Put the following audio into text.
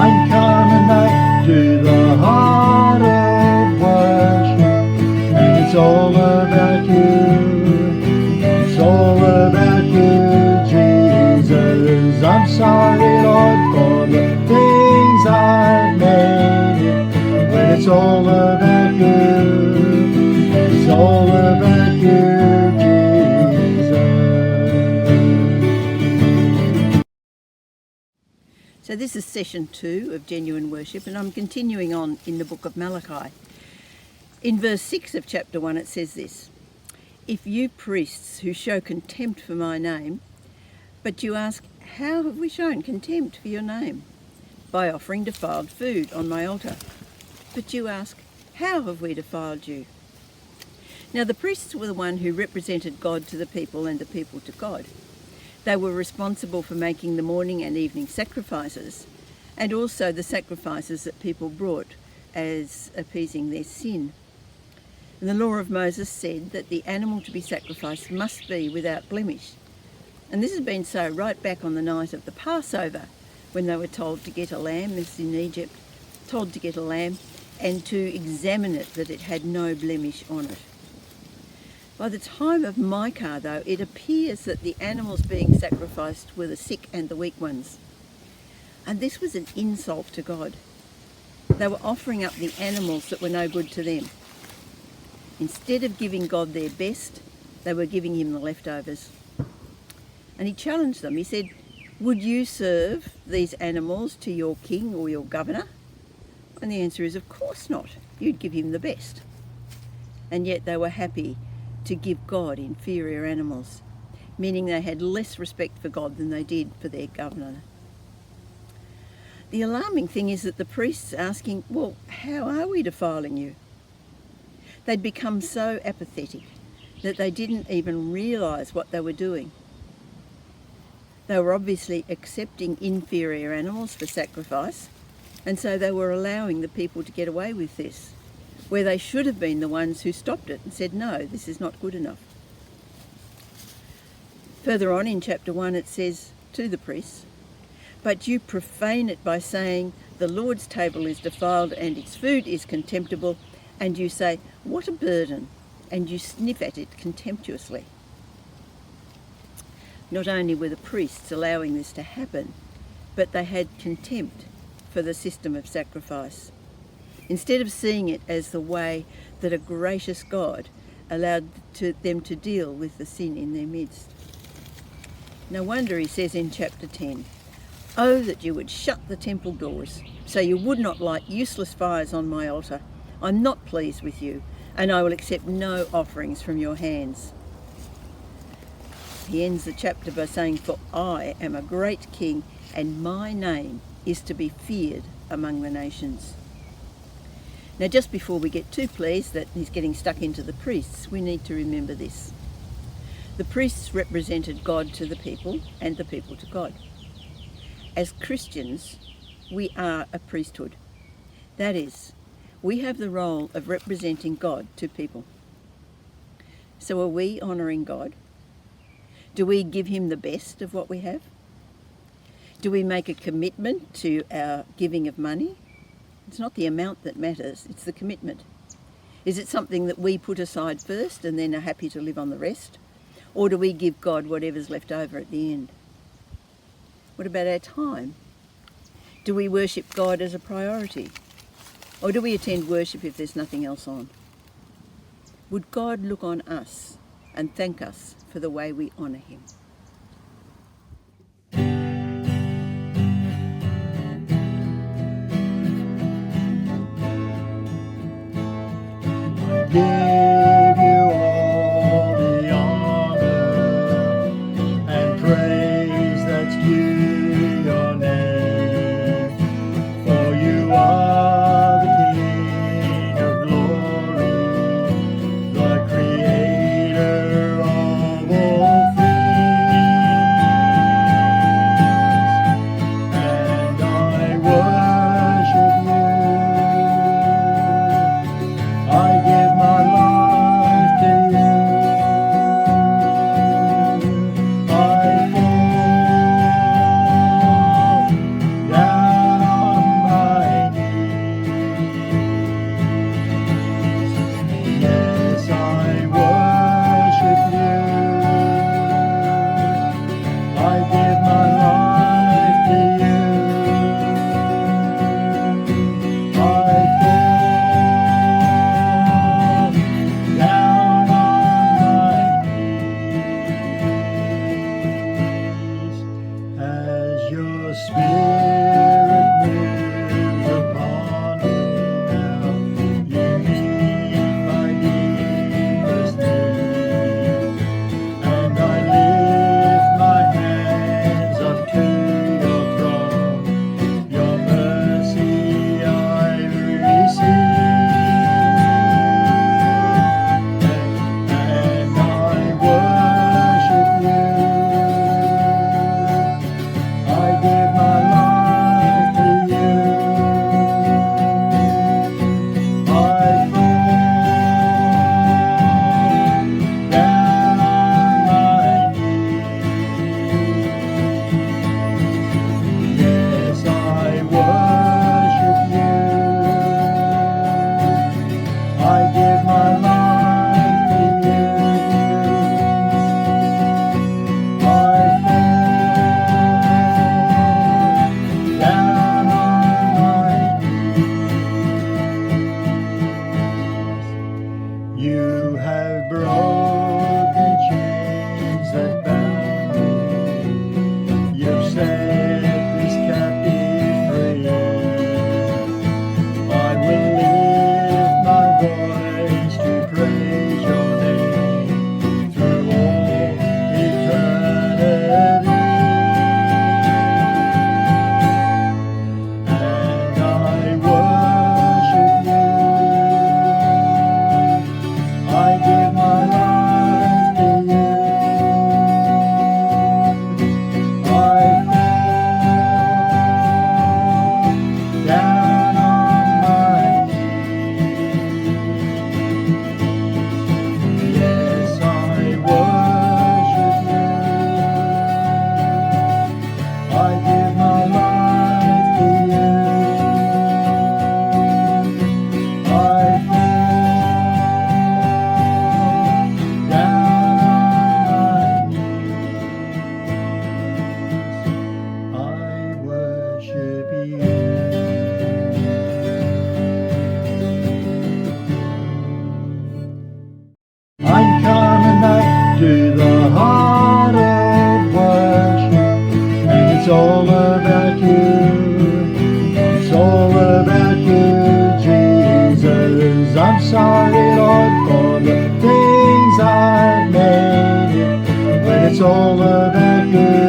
I'm coming back to the heart of worship, and it's all about you. It's all about you, Jesus. I'm sorry, Lord, for the things I've made it. When it's all about you, it's all about you, Jesus. So this is session 2 of Genuine Worship, and I'm continuing on in the book of Malachi. In verse 6 of chapter 1 it says this: "If you priests who show contempt for my name," but you ask, "How have we shown contempt for your name?" "By offering defiled food on my altar." But you ask, "How have we defiled you?" Now the priests were the one who represented God to the people and the people to God. They were responsible for making the morning and evening sacrifices, and also the sacrifices that people brought as appeasing their sin. And the law of Moses said that the animal to be sacrificed must be without blemish. And this has been so right back on the night of the Passover, when they were told to get a lamb, this is in Egypt, told to get a lamb and to examine it, that it had no blemish on it. By the time of Micah, though, it appears that the animals being sacrificed were the sick and the weak ones. And this was an insult to God. They were offering up the animals that were no good to them. Instead of giving God their best, they were giving him the leftovers. And he challenged them. He said, "Would you serve these animals to your king or your governor?" And the answer is, of course not. You'd give him the best. And yet they were happy to give God inferior animals, meaning they had less respect for God than they did for their governor. The alarming thing is that the priests are asking, "Well, how are we defiling you?" They'd become so apathetic that they didn't even realise what they were doing. They were obviously accepting inferior animals for sacrifice, and so they were allowing the people to get away with this, where they should have been the ones who stopped it and said, "No, this is not good enough." Further on in chapter 1 it says to the priests, "But you profane it by saying, 'The Lord's table is defiled and its food is contemptible,' and you say, 'What a burden,' and you sniff at it contemptuously." Not only were the priests allowing this to happen, but they had contempt for the system of sacrifice, instead of seeing it as the way that a gracious God allowed them to deal with the sin in their midst. No wonder he says in chapter 10, "Oh, that you would shut the temple doors, so you would not light useless fires on my altar. I'm not pleased with you, and I will accept no offerings from your hands." He ends the chapter by saying, "For I am a great king, and my name is to be feared among the nations." Now, just before we get too pleased that he's getting stuck into the priests, we need to remember this. The priests represented God to the people and the people to God. As Christians, we are a priesthood. That is, we have the role of representing God to people. So are we honouring God? Do we give him the best of what we have? Do we make a commitment to our giving of money? It's not the amount that matters, it's the commitment. Is it something that we put aside first and then are happy to live on the rest? Or do we give God whatever's left over at the end? What about our time? Do we worship God as a priority? Or do we attend worship if there's nothing else on? Would God look on us and thank us for the way we honour him? Give you all the honor and praise that's due your name, for you are the King of glory, the Creator of all things. sorry, Lord, for the things I've made. When it's all about you,